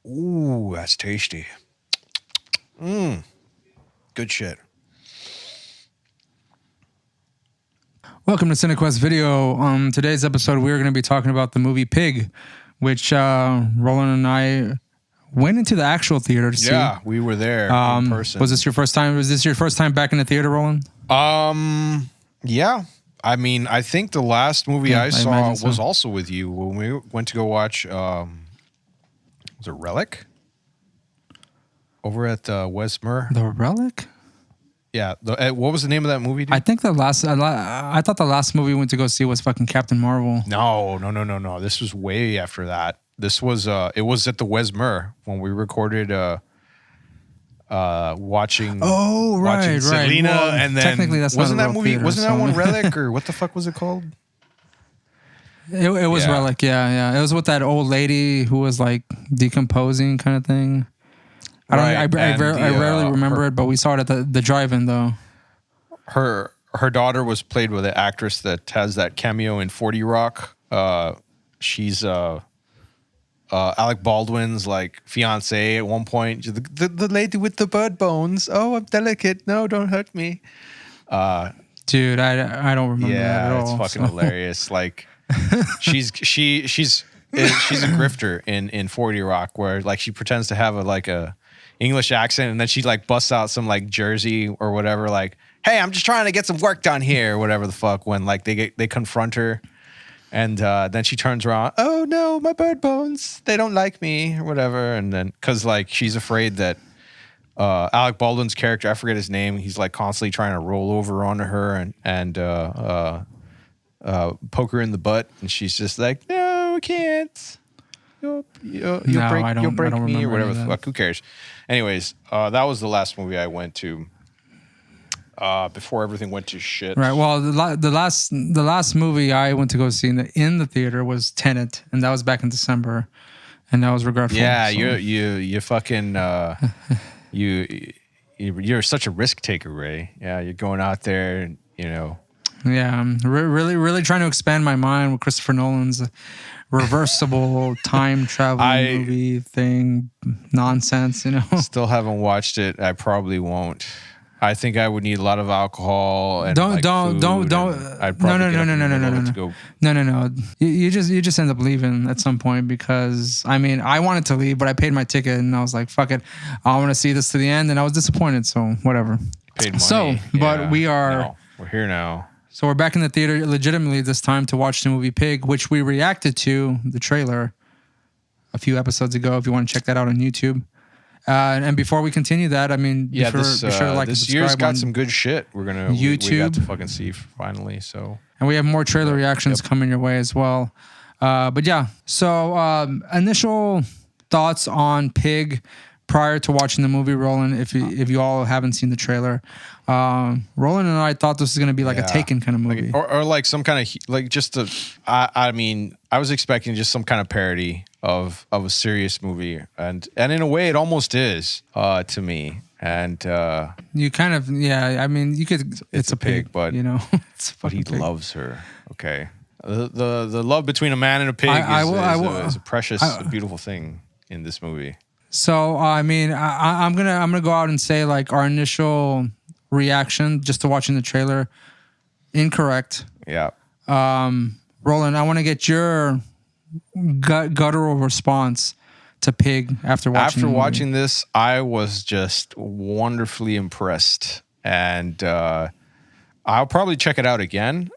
Ooh, that's tasty. Good shit. Welcome to CineKuest video. On today's episode, we're going to be talking about the movie Pig, which Roland and I went into the actual theater to see. Yeah, we were there in person. Was this your first time? Was this your first time back in the theater, Roland? Yeah. I mean, I think the last movie I saw so. was also with you when we went to go watch. Was it Relic? Over at Westmer. The Relic? Yeah. What was the name of that movie, dude? I think I thought the last movie we went to go see was fucking Captain Marvel. No. This was way after that. This was it was at the Westmer when we recorded watching Selena, well, and then technically that's wasn't not that movie theater, wasn't that one Relic or what the fuck was it called? It was Relic, yeah. It was with that old lady who was like decomposing kind of thing. I rarely remember it, but we saw it at the drive-in though. Her daughter was played with an actress that has that cameo in 40 Rock. She's Alec Baldwin's like fiance at one point. The lady with the bird bones. Oh, I'm delicate. No, don't hurt me. Dude, I don't remember that at all. Yeah, it's fucking hilarious. Like she's a grifter in 40 Rock where like she pretends to have a English accent and then she like busts out some like Jersey or whatever like, hey, I'm just trying to get some work done here or whatever the fuck when like they confront her. And then she turns around, oh no, my bird bones, they don't like me or whatever. And then, cause like she's afraid that Alec Baldwin's character, I forget his name, he's like constantly trying to roll over onto her and poke her in the butt. And she's just like, no, I can't. You'll break me or whatever the fuck, who cares? Anyways, that was the last movie I went to. Before everything went to shit. Right. Well, the last movie I went to go see in the theater was Tenet, and that was back in December, and that was regretful. Yeah, so. you fucking you're such a risk taker, Ray. Yeah, you're going out there, and, you know. Yeah, I'm really trying to expand my mind with Christopher Nolan's reversible time travel movie thing nonsense. You know. Still haven't watched it. I probably won't. I think I would need a lot of alcohol and don't. I'd probably No. You just end up leaving at some point because I mean I wanted to leave, but I paid my ticket and I was like, fuck it, I want to see this to the end, and I was disappointed. So whatever. Paid money. So, but we're here now. So we're back in the theater legitimately this time to watch the movie Pig, which we reacted to the trailer a few episodes ago. If you want to check that out on YouTube. And before we continue that, I mean, be sure to like and subscribe. This year's got some good shit. We're gonna YouTube. We got to fucking see finally. So, and we have more trailer reactions coming your way as well. But yeah, so initial thoughts on Pig prior to watching the movie. Roland, if you all haven't seen the trailer, Roland and I thought this was gonna be like a Taken kind of movie, or like some kind of like just a. I mean, I was expecting just some kind of parody of a serious movie, and in a way it almost is to me. And you kind of I mean you could it's a pig, but you know but he loves her. Okay, the love between a man and a pig is a precious, beautiful thing in this movie. So I mean I'm gonna go out and say like our initial reaction just to watching the trailer, incorrect. Yeah. Roland, I want to get your guttural response to Pig after watching this. I was just wonderfully impressed, and I'll probably check it out again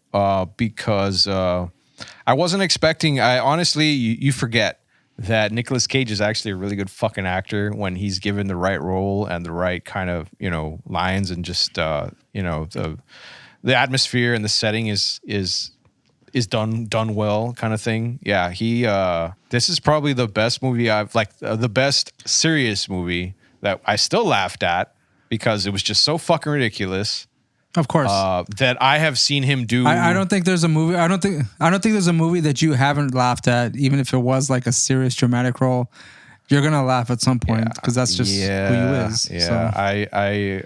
because I wasn't expecting. I honestly, you forget that Nicolas Cage is actually a really good fucking actor when he's given the right role and the right kind of lines, and just the atmosphere and the setting is done well, kind of thing. Yeah, this is probably the best movie the best serious movie that I still laughed at because it was just so fucking ridiculous. Of course, that I have seen him do. I don't think there's a movie. I don't think there's a movie that you haven't laughed at, even if it was like a serious dramatic role. You're gonna laugh at some point because that's just who you is. Yeah, so.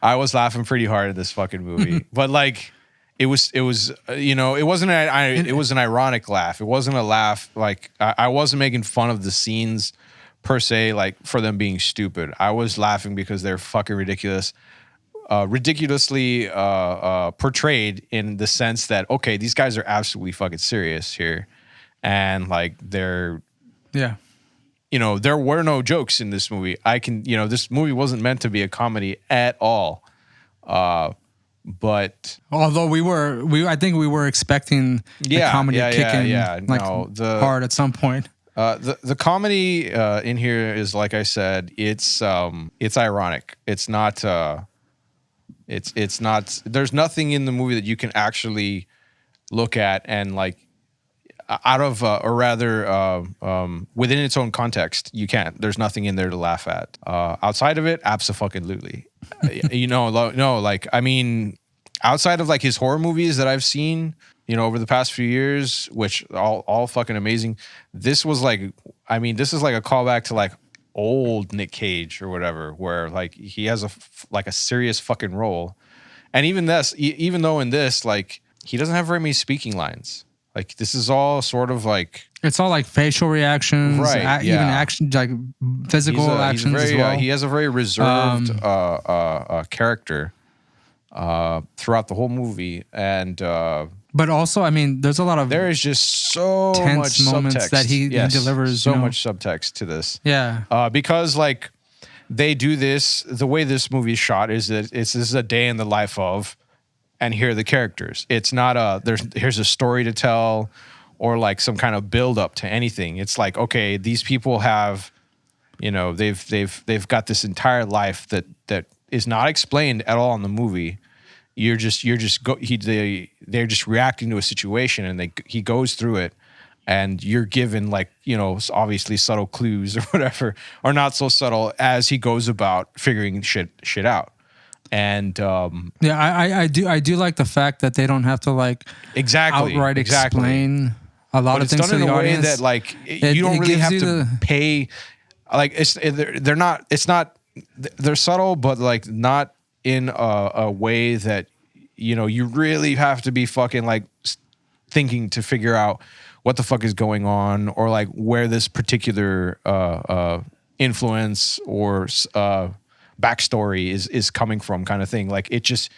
I was laughing pretty hard at this fucking movie, but like. it was it wasn't it was an ironic laugh. It wasn't a laugh like I wasn't making fun of the scenes per se, like for them being stupid. I was laughing because they're fucking ridiculous. Ridiculously portrayed in the sense that, okay, these guys are absolutely fucking serious here, and like there were no jokes in this movie. This movie wasn't meant to be a comedy at all, but although I think we were expecting the comedy to kick in hard at some point. The comedy in here is, like I said, it's ironic. It's not. It's not. There's nothing in the movie that you can actually look at and like out of or rather within its own context. You can't. There's nothing in there to laugh at. Outside of it, abso-fucking-lutely. I mean, outside of like his horror movies that I've seen, over the past few years, which all fucking amazing. This was like, this is like a callback to like old Nick Cage or whatever, where like he has a serious fucking role, and even though in this like he doesn't have very many speaking lines. Like this is all sort of like it's all like facial reactions, right? Even action, like physical actions as well. He has a very reserved character throughout the whole movie, and but also, there's a lot of there is just so tense much moments subtext that he delivers. So much subtext to this. Yeah. Because like they do this, the way this movie is shot is that this is a day in the life of, and here are the characters. It's not here's a story to tell or like some kind of build up to anything. It's like, okay, these people have, they've got this entire life that is not explained at all in the movie. They're just reacting to a situation, and he goes through it, and you're given like obviously subtle clues or whatever, or not so subtle, as he goes about figuring shit out. And I do like the fact that they don't have to like outright explain a lot of things to the audience. It's done in a way that like you don't really have to pay. Like they're subtle, but like not in a way that you really have to be fucking like thinking to figure out what the fuck is going on, or like where this particular influence or backstory is coming from, kind of thing. Like you just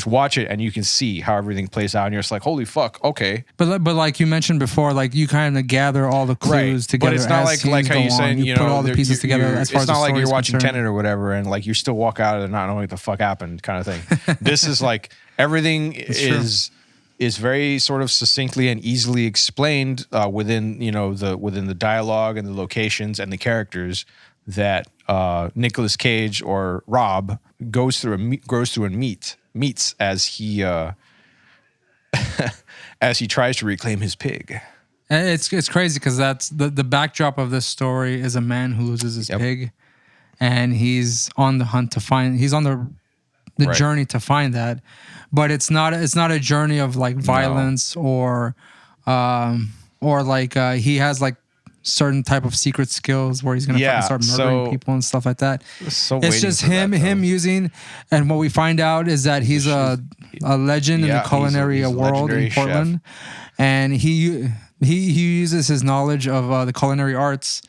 watch it and you can see how everything plays out, and you're just like, holy fuck, okay. But like you mentioned before, like you kind of gather all the clues together. But it's not like how you saying you put all the pieces together. As far as it's not like you're watching Tenet or whatever, and like you still walk out of it not knowing what the fuck happened, kind of thing. This is like everything is very sort of succinctly and easily explained within the dialogue and the locations and the characters that Nicolas Cage or Rob goes through and meets as he as he tries to reclaim his pig. And it's crazy because that's the backdrop of this story is a man who loses his pig, and he's on the hunt to find. He's on the journey to find that, but it's not a journey of like violence or like he has like certain type of secret skills where he's gonna fucking start murdering people and stuff like that. It's just him using, and what we find out is that he's a legend in the culinary world in Portland, and he uses his knowledge of the culinary arts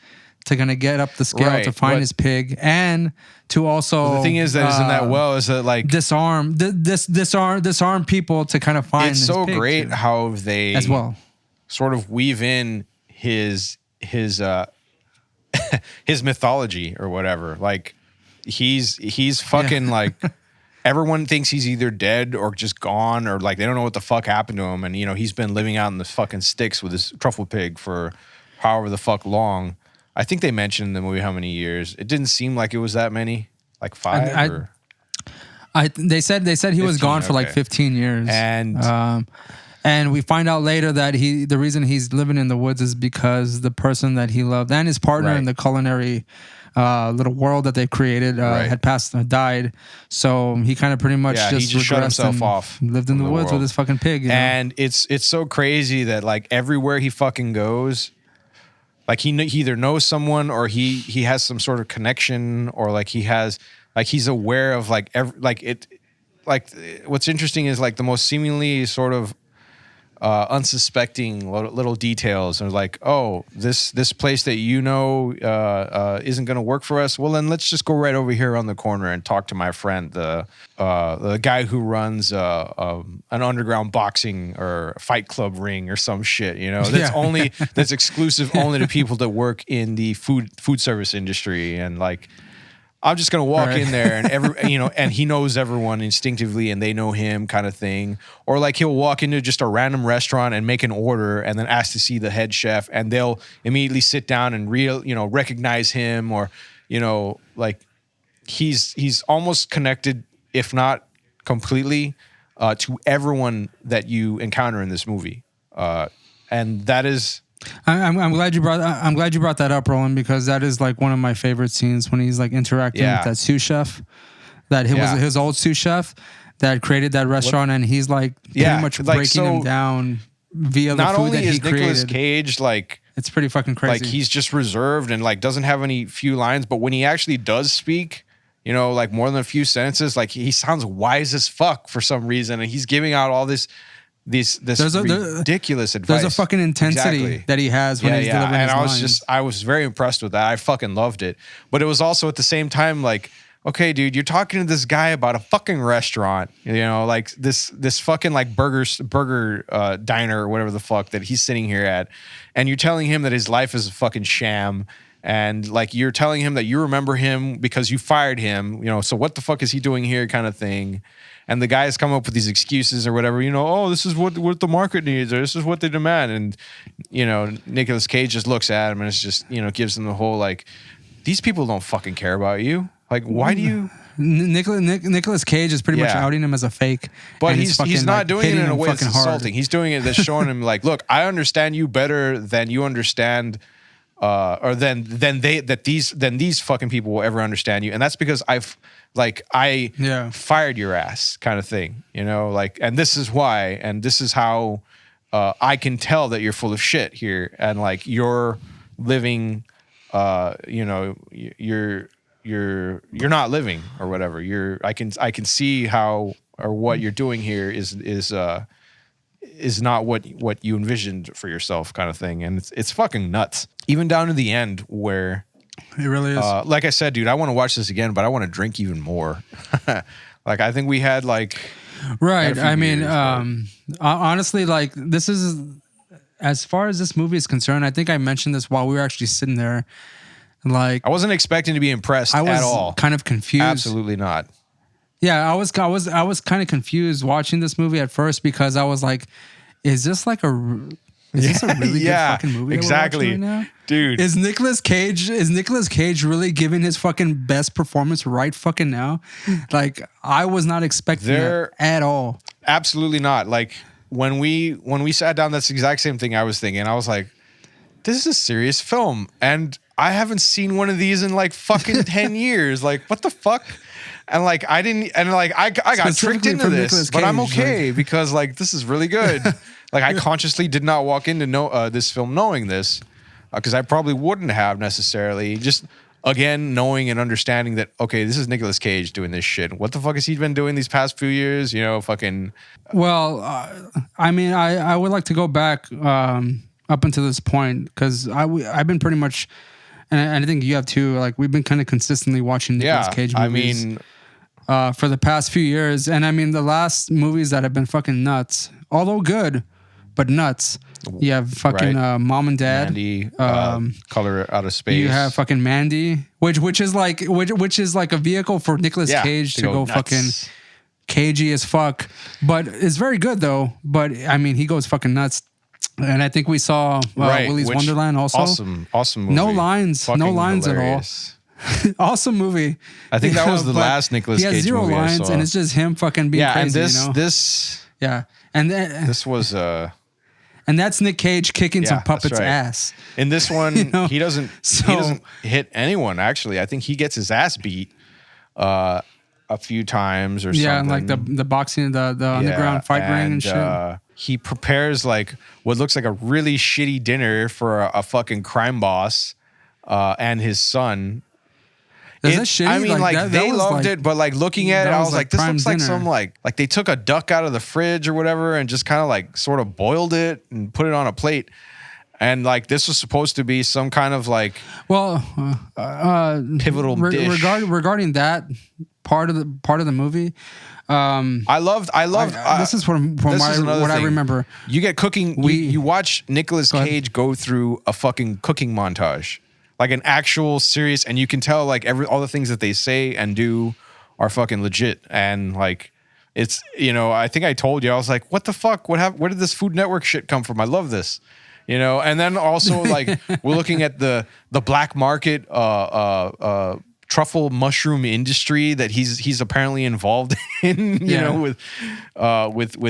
to kind of get up the scale to find his pig, and to also the thing is that is in that well is that like disarm people to kind of find. It's so great too, how they as well sort of weave in his mythology or whatever. Like he's fucking like everyone thinks he's either dead or just gone, or like they don't know what the fuck happened to him, and he's been living out in the fucking sticks with his truffle pig for however the fuck long. I think they mentioned in the movie how many years. It didn't seem like it was that many, like 5 they said he 15, was gone for like 15 years, and we find out later that the reason he's living in the woods is because the person that he loved and his partner in the culinary little world that they created had died. So he kind of pretty much he just shut himself off, lived in the woods with his fucking pig. And it's so crazy that like everywhere he fucking goes, like he either knows someone or he has some sort of connection, or like he's aware of like like what's interesting is like the most seemingly sort of unsuspecting little details, and like, oh, this place that isn't going to work for us. Well, then let's just go right over here on the corner and talk to my friend, the guy who runs an underground boxing or fight club ring or some shit. That's exclusive only to people that work in the food service industry, and like, I'm just gonna walk in there and and he knows everyone instinctively and they know him, kind of thing. Or like he'll walk into just a random restaurant and make an order and then ask to see the head chef, and they'll immediately sit down and recognize him, or like he's almost connected, if not completely, to everyone that you encounter in this movie, and that is. I'm glad you brought that up, Roland, because that is like one of my favorite scenes when he's like interacting with that sous chef, was his old sous chef that created that restaurant, and he's like pretty much breaking him down via the food that he created. Not only is Nicolas Cage like, it's pretty fucking crazy. Like he's just reserved and like doesn't have any few lines, but when he actually does speak, like more than a few sentences, like he sounds wise as fuck for some reason, and he's giving out all this ridiculous advice. There's a fucking intensity that he has when he's delivering his lines. I was very impressed with that. I fucking loved it. But it was also at the same time like, okay, dude, you're talking to this guy about a fucking restaurant, like this fucking like burger diner or whatever the fuck that he's sitting here at, and you're telling him that his life is a fucking sham. And like you're telling him that you remember him because you fired him, so what the fuck is he doing here, kind of thing. And the guys come up with these excuses or whatever, oh, this is what the market needs, or this is what they demand. And, Nicolas Cage just looks at him and it's just, gives them the whole, like, these people don't fucking care about you. Like, why do you? Nicolas Cage is pretty much outing him as a fake. But he's not doing it in a way that's insulting. He's doing it that's showing him, like, look, I understand you better than you understand, or than these fucking people will ever understand you. And that's because I fired your ass, kind of thing, like, and this is why, and this is how I can tell that you're full of shit here, and like you're living, you're not living or whatever. I can see how, or what you're doing here is not what you envisioned for yourself, kind of thing. And it's fucking nuts, even down to the end where. It really is. Like I said, dude, I want to watch this again, but I want to drink even more. Like, I think we had like... Right. I mean, honestly, like, this is... As far as this movie is concerned, I think I mentioned this while we were actually sitting there. Like, I wasn't expecting to be impressed at all. I was kind of confused. Absolutely not. Yeah, I was kind of confused watching this movie at first, because I was like, is this like a... Is this a really good fucking movie? Exactly, that we're watching right now? Dude. Is Nicolas Cage really giving his fucking best performance right fucking now? Like, I was not expecting that at all. Absolutely not. Like, when we sat down, that's the exact same thing I was thinking. I was like, this is a serious film, and I haven't seen one of these in like fucking 10 years. Like, what the fuck? And like, I got tricked into this, but I'm okay because like, this is really good. Like, I consciously did not walk into this film knowing this, because I probably wouldn't have necessarily. Just, again, knowing and understanding that, okay, this is Nicolas Cage doing this shit. What the fuck has he been doing these past few years? Fucking... Well, I mean, I would like to go back up until this point, because I've been pretty much, and I think you have too, like, we've been kind of consistently watching Nicolas Cage movies. I mean... for the past few years. And I mean, the last movies that have been fucking nuts, although good, but nuts. You have fucking Mom and Dad, Mandy, Color Out of Space. You have fucking Mandy, which is like a vehicle for Nicolas Cage to go fucking cagey as fuck. But it's very good though. But I mean, he goes fucking nuts. And I think we saw Willy's Wonderland also. Awesome movie. No lines Hilarious. at all. Awesome movie. I think that was the last Nicolas Cage movie. He has zero lines, and it's just him fucking being crazy. And this this was and that's Nick Cage kicking some puppets' ass. In this one, he doesn't hit anyone. Actually, I think he gets his ass beat a few times or something. Yeah, and like the boxing, the underground fight ring and shit. He prepares like what looks like a really shitty dinner for a fucking crime boss and his son. Is that shitty? I mean, like that they was loved it, but like looking at it, I was like, this looks like dinner. some like they took a duck out of the fridge or whatever and just kind of like sort of boiled it and put it on a plate. And like this was supposed to be some kind of like pivotal dish. Regarding that part of the movie, I loved. This is what I remember. You get cooking. You watch Nicolas Cage go through a fucking cooking montage, like an actual serious, and you can tell like all the things that they say and do are fucking legit. And like it's I think I told you I was like, what the fuck? What happened? Where did this Food Network shit come from? I love this. And then also like we're looking at the black market truffle mushroom industry that he's apparently involved in, with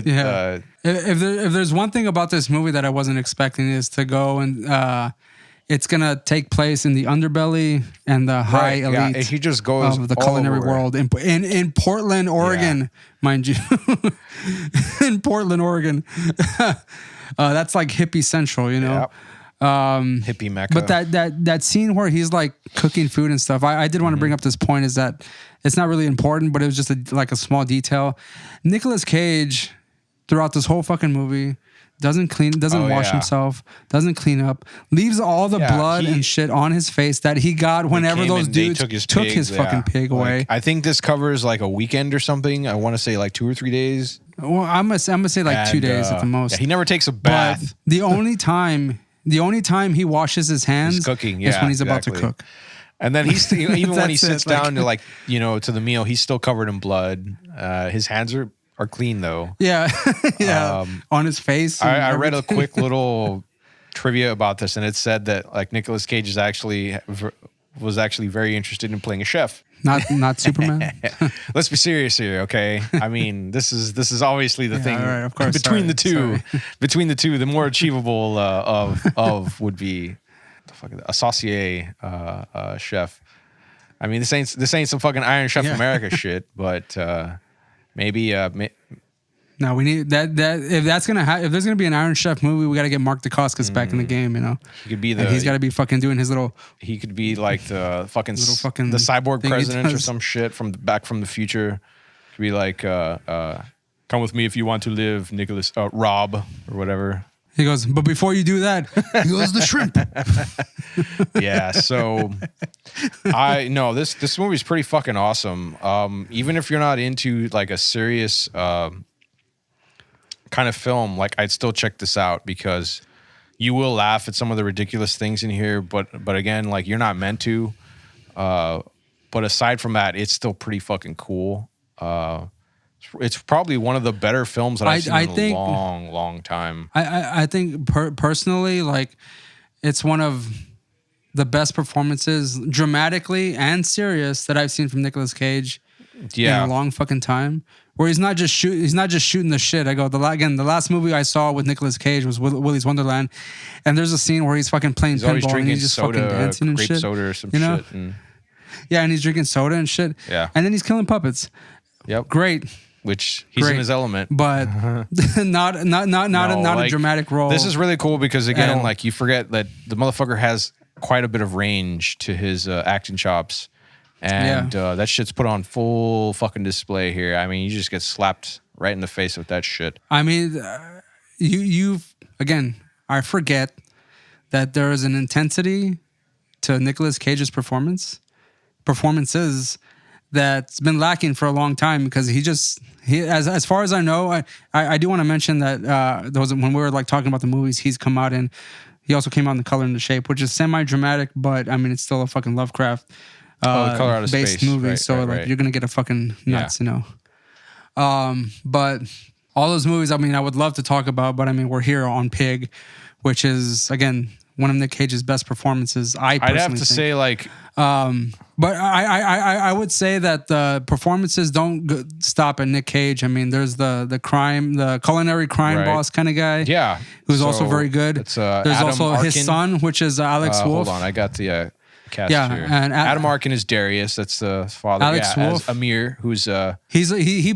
if there's one thing about this movie that I wasn't expecting is to go and it's gonna take place in the underbelly and the high elite. Yeah, he just goes of the culinary world in Portland, Oregon, mind you, in Portland, Oregon. That's like hippie central, Yep. Hippie mecca. But that scene where he's like cooking food and stuff, I did want to bring up this point is that it's not really important, but it was just a small detail. Nicolas Cage throughout this whole fucking movie doesn't wash himself, doesn't clean up, leaves all the blood and shit on his face that he got whenever those dudes took his fucking pig away. I think this covers like a weekend or something. I want to say like 2 or 3 days. Well, I'm gonna say like 2 days at the most. Yeah, he never takes a bath. But the only time he washes his hands is when he's about to cook. And then he's even when he sits down to to the meal, he's still covered in blood. His hands are clean though. Yeah, yeah. On his face. I read a quick little trivia about this, and it said that like Nicolas Cage was actually very interested in playing a chef. Not Superman. Let's be serious here, okay? I mean, this is obviously the thing. Right, of course. Between the two, the more achievable of would be a saucier chef. I mean, this ain't some fucking Iron Chef America shit, but maybe. No, we need that. If there's gonna be an Iron Chef movie, we got to get Mark Dacascos back in the game. He could be he's got to be fucking doing his little. He could be like the fucking the cyborg president or some shit from the future. Could be like, come with me if you want to live, Nicholas Rob or whatever. He goes, but before you do that, he goes the shrimp. Yeah, so this movie's pretty fucking awesome. Even if you're not into like a serious kind of film, like I'd still check this out because you will laugh at some of the ridiculous things in here, but again, like you're not meant to. But aside from that, it's still pretty fucking cool. It's probably one of the better films that I've seen in a long, long time. I think personally, like it's one of the best performances, dramatically and serious, that I've seen from Nicolas Cage in a long fucking time. Where he's not just shooting the shit. I go, the last movie I saw with Nicolas Cage was Willy's Wonderland, and there's a scene where he's fucking playing pinball and he's just fucking dancing and shit. Soda or some shit. Yeah, and he's drinking soda and shit. Yeah. And then he's killing puppets. Yep. Great. Which he's in his element. But not a dramatic role. This is really cool because again, like you forget that the motherfucker has quite a bit of range to his acting chops. And that shit's put on full fucking display here. I mean, you just get slapped right in the face with that shit. I mean, I forget that there is an intensity to Nicolas Cage's performances that's been lacking for a long time because as far as I know, I do want to mention that when we were like talking about the movies he's come out in, he also came out in The Color and the Shape, which is semi-dramatic, but I mean, it's still a fucking Lovecraft Color Out of based Space. movie, right, so right. you're gonna get a fucking nuts, But all those movies, I mean, I would love to talk about, but I mean, we're here on Pig, which is again one of Nick Cage's best performances. I'd have to say, like, but I would say that the performances don't stop at Nick Cage. I mean, there's the culinary crime boss kind of guy, who's also very good. There's Adam also Arkin. His son, which is Alex Wolff. Hold on, I got the cast here. And Adam Arkin is Darius. That's the father. Alex Wolff. As Amir, who's he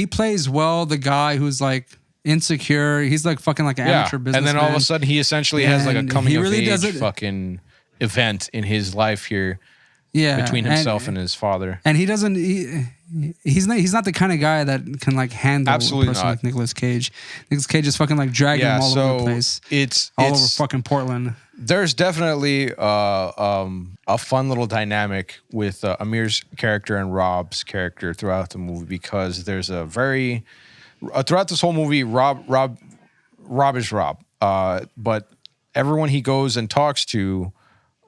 plays well the guy who's like insecure. He's like fucking like an amateur businessman. And then all of a sudden he essentially has like a coming of really age fucking event in his life here between himself and his father. And he doesn't. He's not the kind of guy that can like handle Absolutely a person not. like Nicolas Cage. Nicolas Cage is fucking like dragging him all over the place. It's over fucking Portland. There's definitely a fun little dynamic with Amir's character and Rob's character throughout the movie, because there's a very throughout this whole movie, Rob is Rob, but everyone he goes and talks to,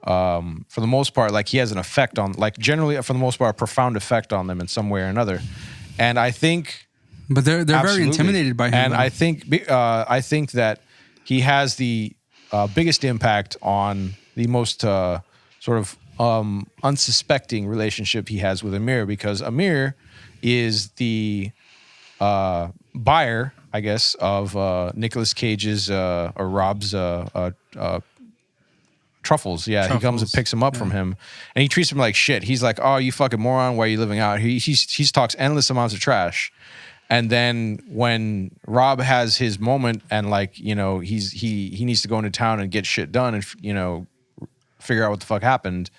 for the most part, like he has an effect on, like generally for the most part, a profound effect on them in some way or another. And I think, but they're very intimidated by him. And though. I think that he has the biggest impact on the most sort of unsuspecting relationship he has with Amir, because Amir is the buyer, I guess, of Nicolas Cage's or Rob's truffles. Yeah, he comes and picks him up from him, and he treats him like shit. He's like, "Oh, you fucking moron! Why are you living out?" He talks endless amounts of trash, and then when Rob has his moment and like he needs to go into town and get shit done and figure out what the fuck happened.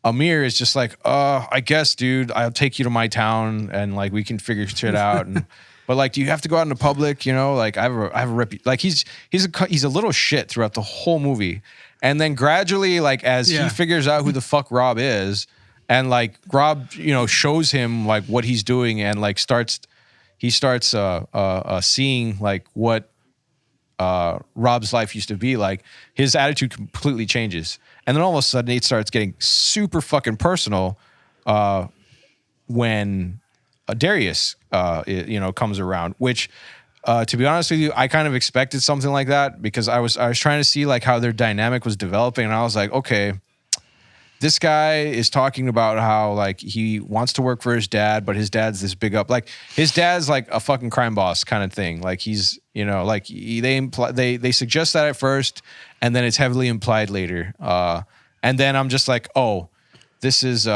Amir is just like, I guess, dude, I'll take you to my town and like we can figure shit out. And but like, do you have to go out into public? Like I have a like he's a little shit throughout the whole movie, and then gradually, like as he figures out who the fuck Rob is, and like Rob, shows him like what he's doing, and like starts seeing like what Rob's life used to be like. His attitude completely changes. And then all of a sudden it starts getting super fucking personal when Darius comes around, which to be honest with you, I kind of expected something like that, because I was trying to see like how their dynamic was developing, and I was like, okay, this guy is talking about how like he wants to work for his dad, but his dad's this big up, like his dad's like a fucking crime boss kind of thing. Like he's, like they suggest that at first, and then it's heavily implied later. And then I'm just like, oh, this is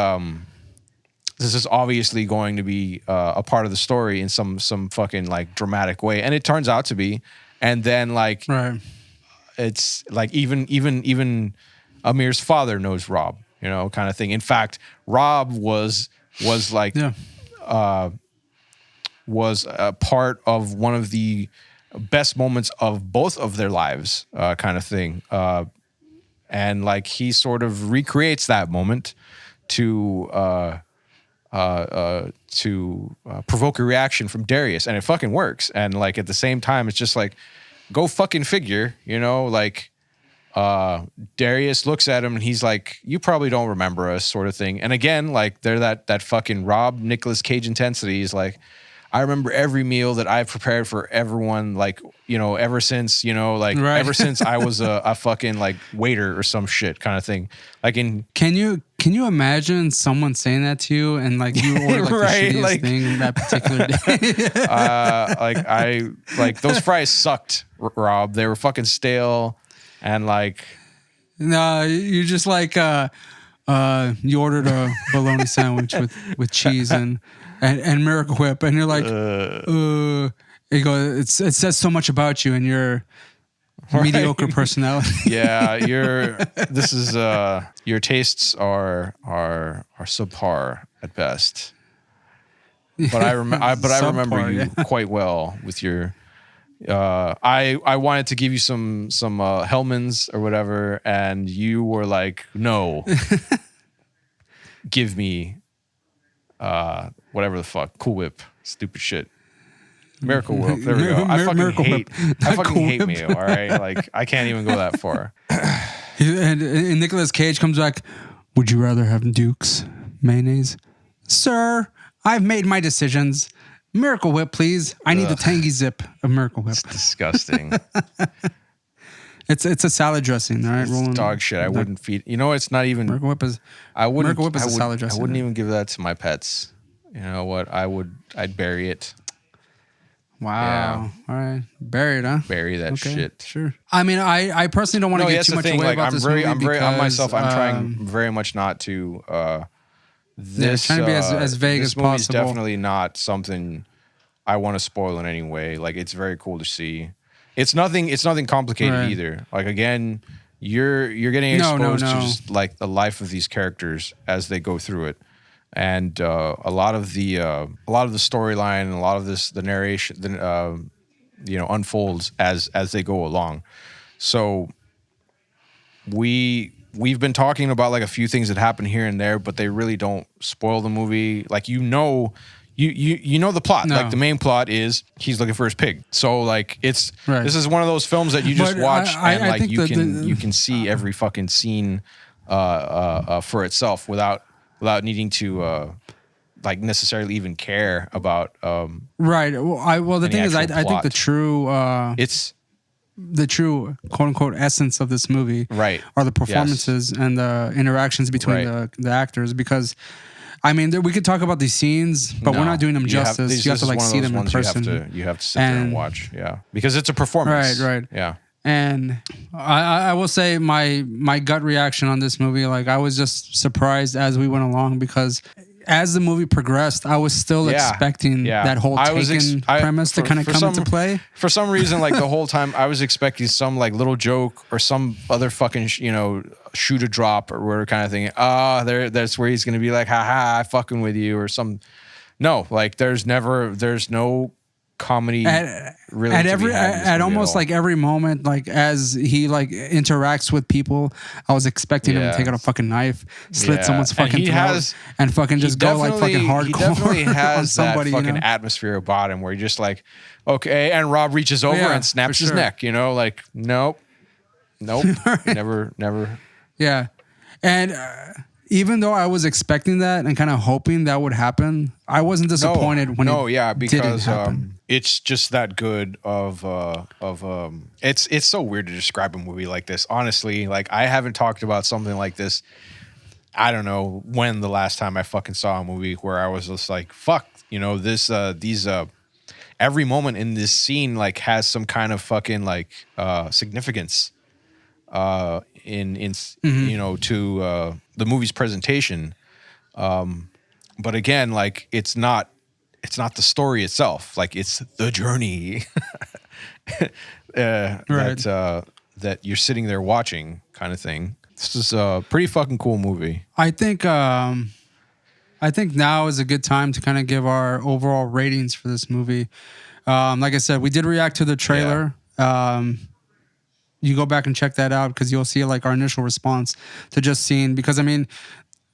obviously going to be a part of the story in some fucking like dramatic way, and it turns out to be. And then like, it's like even Amir's father knows Rob. Kind of thing. In fact, Rob was like, was a part of one of the best moments of both of their lives, kind of thing. And like he sort of recreates that moment to provoke a reaction from Darius, and it fucking works. And like at the same time, it's just like, go fucking figure, like. Darius looks at him and he's like, you probably don't remember us, sort of thing. And again, like they're that fucking Rob Nicolas Cage intensity is like, I remember every meal that I've prepared for everyone, like, ever since, ever since I was a fucking like waiter or some shit kind of thing. Like can you imagine someone saying that to you and like you order like the shittiest thing that particular day? like those fries sucked, Rob. They were fucking stale. And like, no, you just like you ordered a bologna sandwich with cheese and Miracle Whip, and you're like, you go. It says so much about you and your mediocre personality. Yeah, your tastes are subpar at best. But I remember you quite well with your. I wanted to give you some Hellmann's or whatever, and you were like, no, give me whatever the fuck, Cool Whip, stupid shit, Miracle Whip. There we go. I fucking hate me. All right, like I can't even go that far. And Nicolas Cage comes back. Would you rather have Duke's mayonnaise, sir? I've made my decisions. Miracle Whip, please. I need the tangy zip of Miracle Whip. It's disgusting. It's a salad dressing, all right? It's dog shit. I wouldn't feed. It's not even. Miracle Whip is. Miracle Whip is a salad dressing. I wouldn't even give that to my pets. You know what? I'd bury it. Wow. Yeah. All right. Bury it, huh? Bury that shit. Sure. I mean, I personally don't want to get too much away about this movie. I'm trying very much not to. Trying to be as vague as possible. This movie is definitely not something I want to spoil in any way. Like, it's very cool to see. It's nothing complicated either. Like, again, you're getting No, exposed no, to no. just like the life of these characters as they go through it, and a lot of the storyline and a lot of the narration unfolds as they go along. So we've been talking about like a few things that happen here and there, but they really don't spoil the movie. Like you know the plot. No. Like the main plot is he's looking for his pig. So like this is one of those films that you just But watch I and like think you can see every fucking scene for itself without needing to like necessarily even care about Right. Well, the any thing is, I actual think plot. the true quote unquote essence of this movie Right. are the performances and the interactions between the actors, because I mean we could talk about these scenes, but we're not doing them justice. You have to like see them in person. You have to sit there and watch, because it's a performance. Right. Yeah. And I will say my gut reaction on this movie, like I was just surprised as we went along, because as the movie progressed, I was still expecting that whole Taken premise to kind of come into play. For some reason, like the whole time, I was expecting some like little joke or some other fucking shoot a drop or whatever kind of thing. That's where he's gonna be like, haha, I fucking with you or some. No, like there's no comedy really at almost like every moment, like as he like interacts with people, I was expecting him to take out a fucking knife, slit someone's fucking throat, and fucking just go like fucking hardcore. He definitely has somebody, that fucking atmosphere about him where you're just like, okay, and Rob reaches over and snaps his neck, like nope, never. Yeah, and even though I was expecting that and kind of hoping that would happen, I wasn't disappointed when it didn't happen. It's just that good it's so weird to describe a movie like this. Honestly, like I haven't talked about something like this. I don't know when the last time I fucking saw a movie where I was just like, fuck, these every moment in this scene like has some kind of fucking like significance to the movie's presentation. But again, like it's not the story itself, like it's the journey that you're sitting there watching kind of thing. This is a pretty fucking cool movie. I think now is a good time to kind of give our overall ratings for this movie. Like I said, we did react to the trailer. You go back and check that out because you'll see like our initial response to just seeing, because I mean,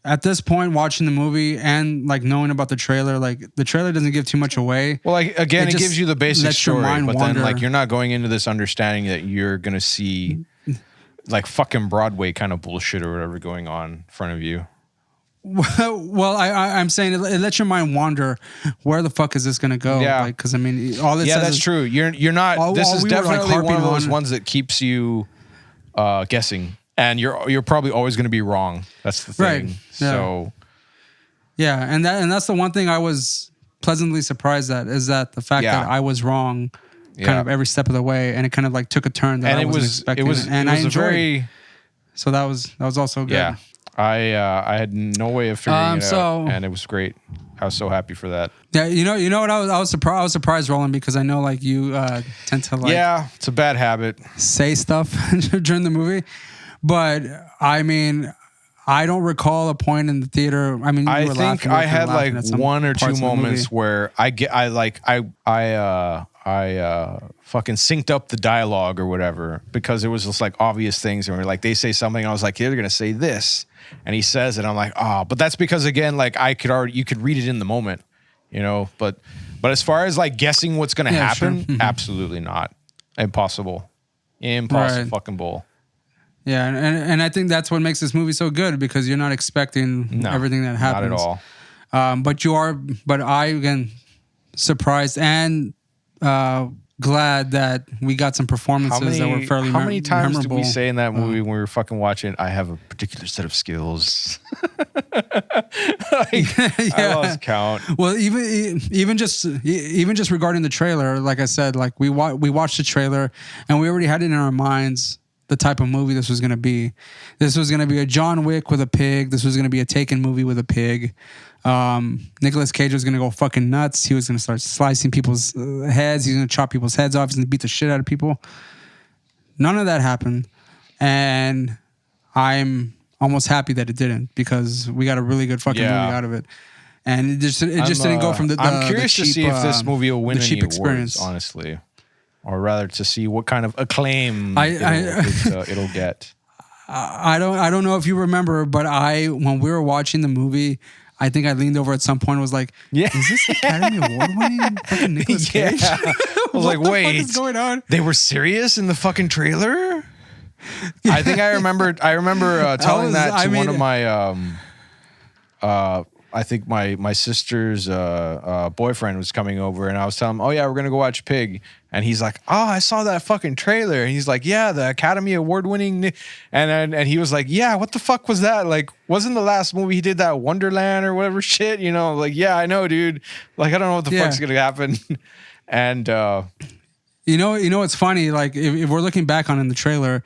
at this point, watching the movie and like knowing about the trailer, like the trailer doesn't give too much away. Well, like again, it gives you the basic story, but wander. then like you're not going into this understanding that you're gonna see like fucking Broadway kind of bullshit or whatever going on in front of you. Well, I'm saying it lets your mind wander. Where the fuck is this gonna go? Yeah, because I mean, all this. Yeah, that's true. You're not. This is definitely one of those ones that keeps you guessing, and you're probably always going to be wrong. That's the thing. Right. Yeah. So. Yeah, and that's the one thing I was pleasantly surprised at, is that the fact that I was wrong, kind of every step of the way, and it kind of like took a turn that I wasn't expecting. I enjoyed. So that was also good. Yeah. I had no way of figuring it out, and it was great. I was so happy for that. Yeah, you know what I was surprised, Roland, because I know like you tend to like it's a bad habit, say stuff during the movie, but I mean, I don't recall a point in the theater. I mean, I think I had like one or two moments where I fucking synced up the dialogue or whatever, because it was just like obvious things, and like they say something, and I was like, they're gonna say this. And he says it, I'm like, but that's because again, like you could read it in the moment, but as far as like guessing what's going to happen, sure. Absolutely not. Impossible fucking bull. Yeah. And I think that's what makes this movie so good, because you're not expecting everything that happens. Not at all. But I again, surprised and, glad that we got some performances that were fairly memorable. How many times did we say in that movie when we were fucking watching, I have a particular set of skills? I lost count. Well, even just regarding the trailer, like I said, like we watched the trailer and we already had it in our minds the type of movie this was going to be. This was going to be a John Wick with a pig. This was going to be a Taken movie with a pig. Nicolas Cage was going to go fucking nuts. He was going to start slicing people's heads. He's going to chop people's heads off. He's going to beat the shit out of people. None of that happened. and I'm almost happy that it didn't, because we got a really good fucking movie out of it. And it just didn't go from the I'm curious cheap, to see if this movie will win the any cheap awards, experience. honestly, or rather to see what kind of acclaim it'll get. I don't know if you remember, but when we were watching the movie, I think I leaned over at some point and was like, is this Academy Award winning fucking Nicolas Cage? I was like, wait, what the fuck is going on? They were serious in the fucking trailer? I think I remember telling that to one of my I think my sister's boyfriend was coming over, and I was telling him, oh yeah, we're gonna go watch Pig, and he's like, oh, I saw that fucking trailer, and he's like, yeah, the Academy Award winning, and he was like, yeah, what the fuck was that? Like, wasn't the last movie he did that Wonderland or whatever shit? You know, like, yeah, I know, dude. Like, I don't know what the fuck's gonna happen. And you know, it's funny. Like, if we're looking back on in the trailer,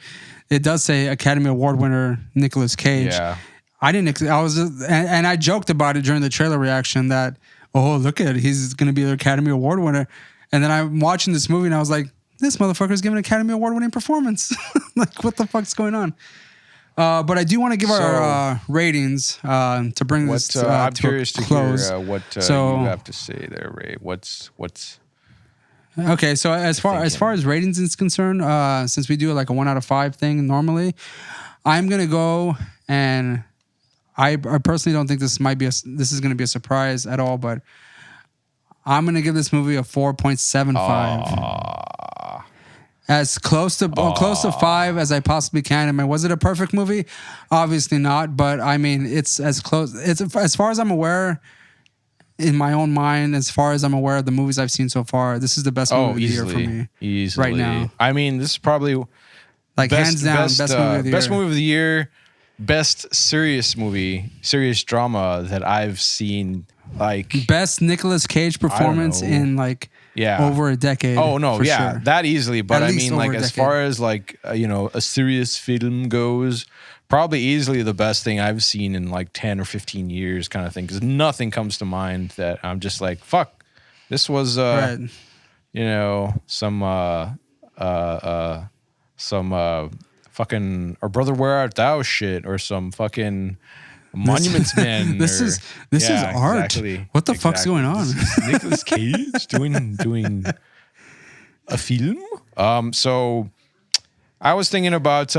it does say Academy Award winner Nicolas Cage. Yeah. And I joked about it during the trailer reaction that, oh, look at it, he's going to be the Academy Award winner. And then I'm watching this movie and I was like, this motherfucker's giving an Academy Award winning performance. Like, what the fuck's going on? But I do want to give our ratings to bring this I'm to curious a close. To hear what you have to say there, Ray. What's Okay, so as far as ratings is concerned, since we do like a 1 out of 5 thing normally, I'm gonna go, and I personally don't think this is going to be a surprise at all, but I'm going to give this movie a 4.75. As close to 5 as I possibly can. I mean, was it a perfect movie? Obviously not, but I mean, it's as close. It's as far as I'm aware, in my own mind, as far as I'm aware of the movies I've seen so far, this is the best movie of the year for me. Easily. Right now. I mean, this is probably like hands down best movie of the year. Best movie of the year. Best serious drama that I've seen. Like, best Nicolas Cage performance in like over a decade. Oh no, sure. That easily. But At I mean, like, as far as like a serious film goes, probably easily the best thing I've seen in like 10 or 15 years, kind of thing. Because nothing comes to mind that I'm just like, fuck, this was some fucking Or Brother Where Art Thou shit, or some fucking Monuments Men. This is art. Exactly, what the fuck's going on? Nicolas Cage doing a film. So I was thinking about to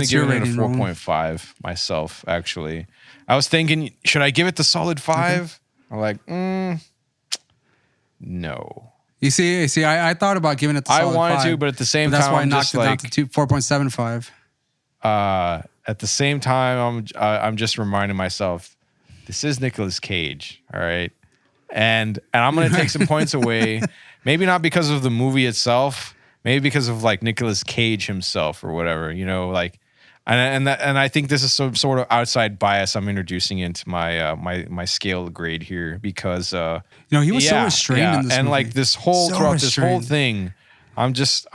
give it a 4.5 myself. Actually, I was thinking, should I give it the solid 5? I'm like, no. You see, I thought about giving it the solid 5. I wanted to, but at the same time, that's why I I'm knocked it down to 4.75. At the same time, I'm just reminding myself, this is Nicolas Cage, all right, and I'm gonna take some points away. Maybe not because of the movie itself, maybe because of like Nicolas Cage himself or whatever, like, and I think this is some sort of outside bias I'm introducing into my my scale grade here, because he was so restrained in this and movie. like this whole this whole thing. I'm just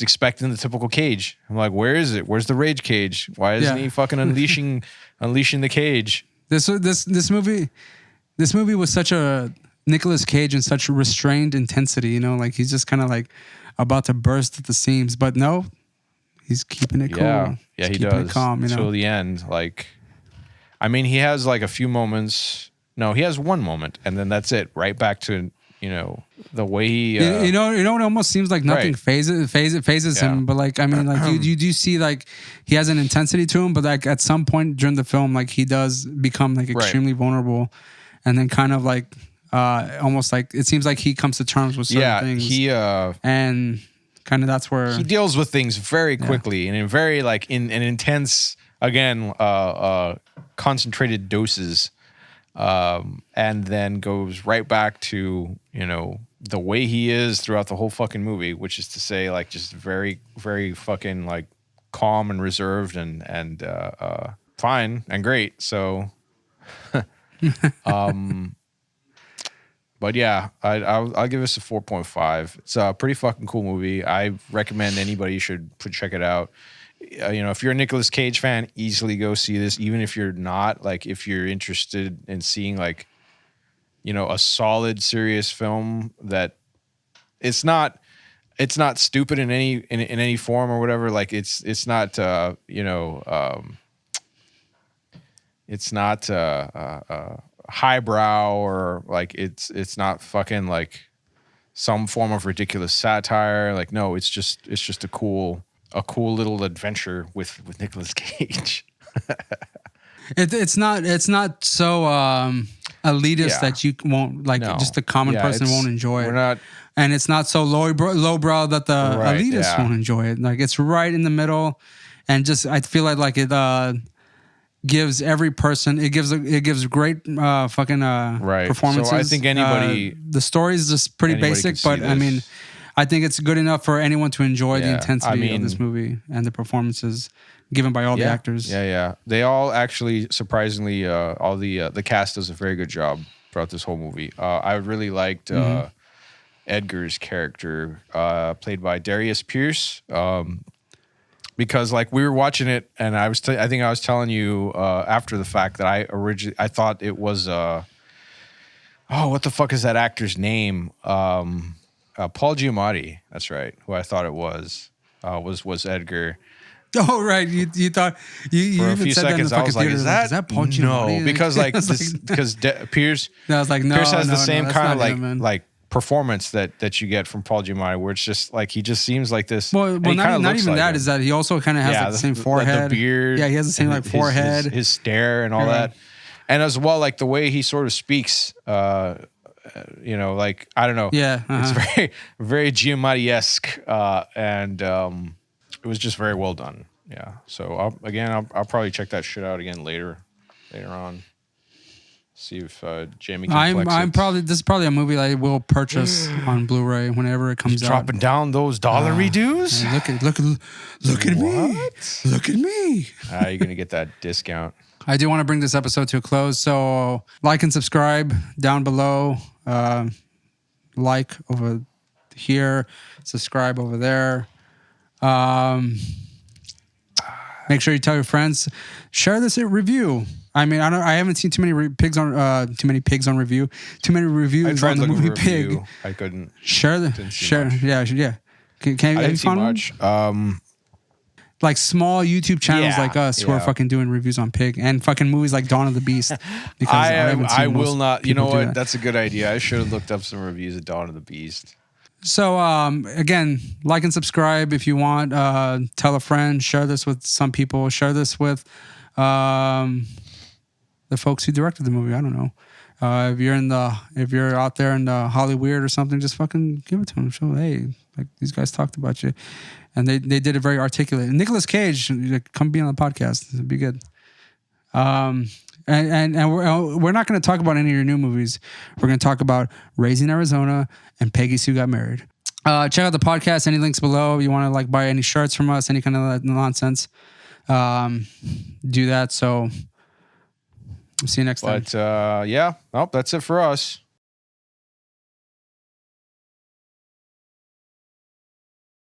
expecting the typical Cage. I'm like, where is it? Where's the rage cage? Why isn't he fucking unleashing the cage? This movie was such a Nicolas Cage in such restrained intensity. Like he's just kind of like about to burst at the seams, but no, he's keeping it cool. Yeah, he's he keeping does it calm. until the end. Like, I mean, he has like a few moments. No, he has one moment, and then that's it. Right back to the way he it almost seems like nothing phases him, but like, I mean, like you do see like he has an intensity to him, but like at some point during the film, like he does become like extremely vulnerable, and then kind of like almost like it seems like he comes to terms with certain things. And kind of that's where he deals with things very quickly and in very like in an intense, again, concentrated doses. And then goes right back to, the way he is throughout the whole fucking movie, which is to say, like, just very, very fucking like calm and reserved and fine and great. So, but yeah, I'll give this a 4.5. It's a pretty fucking cool movie. I recommend anybody should check it out. If you're a Nicolas Cage fan, easily go see this. Even if you're not, like, if you're interested in seeing like, a solid, serious film that it's not it's not stupid in any form or whatever. Like it's not it's not highbrow, or like it's not fucking like some form of ridiculous satire. Like, no, it's just a cool little adventure with Nicolas Cage. It's not so elitist that you won't like. No. Just the common person won't enjoy it. And it's not so lowbrow that the elitists won't enjoy it. Like, it's right in the middle, and just I feel like it gives every person. It gives great performances. So I think anybody. The story is just pretty basic, but I mean, I think it's good enough for anyone to enjoy the intensity of this movie and the performances given by all the actors. Yeah. They all actually, surprisingly, all the cast does a very good job throughout this whole movie. I really liked Edgar's character, played by Darius Pierce, because like we were watching it, and I think I was telling you after the fact that I thought it was what the fuck is that actor's name? Paul Giamatti. That's right. Who I thought it was Edgar. Oh right, you thought you for a even few said seconds that in the I was like, is that Paul Giamatti? No, because like because Pierce. I was like, no, Pierce has the same kind of him, like performance that you get from Paul Giamatti, where it's just like he just seems like this. Well, not even like that. Him. Is that he also kind of has like the same forehead, the beard. Yeah, he has the same like forehead, his stare, and all that, and as well like the way he sort of speaks. Like I don't know. Yeah, it's very very Giamatti-esque, and it was just very well done. Yeah. So I'll probably check that shit out again later on. See if Jamie can this is probably a movie that I will purchase on Blu-ray whenever it comes out. Dropping down those dollary dues. Look at me. Look at me. You're gonna get that discount. I do want to bring this episode to a close, so like and subscribe down below. Like over here, subscribe over there. Make sure you tell your friends. Share this review. I mean, I haven't seen too many pigs on review. Too many reviews on the movie Pig. I couldn't. Share. Yeah. Can I didn't see much. Like small YouTube channels like us who are fucking doing reviews on Pig and fucking movies like Dawn of the Beast. Because I will not. You know what? That's a good idea. I should have looked up some reviews of Dawn of the Beast. So again, like and subscribe if you want. Tell a friend. Share this with some people. Share this with the folks who directed the movie. I don't know. If you're out there in the Hollywood or something, just fucking give it to them. Show, hey, like these guys talked about you, and they did it very articulate. And Nicolas Cage, come be on the podcast. It'd be good. And we're not going to talk about any of your new movies. We're going to talk about Raising Arizona and Peggy Sue Got Married. Check out the podcast. Any links below. If you want to like buy any shirts from us, any kind of nonsense, do that. So see you next time. But that's it for us.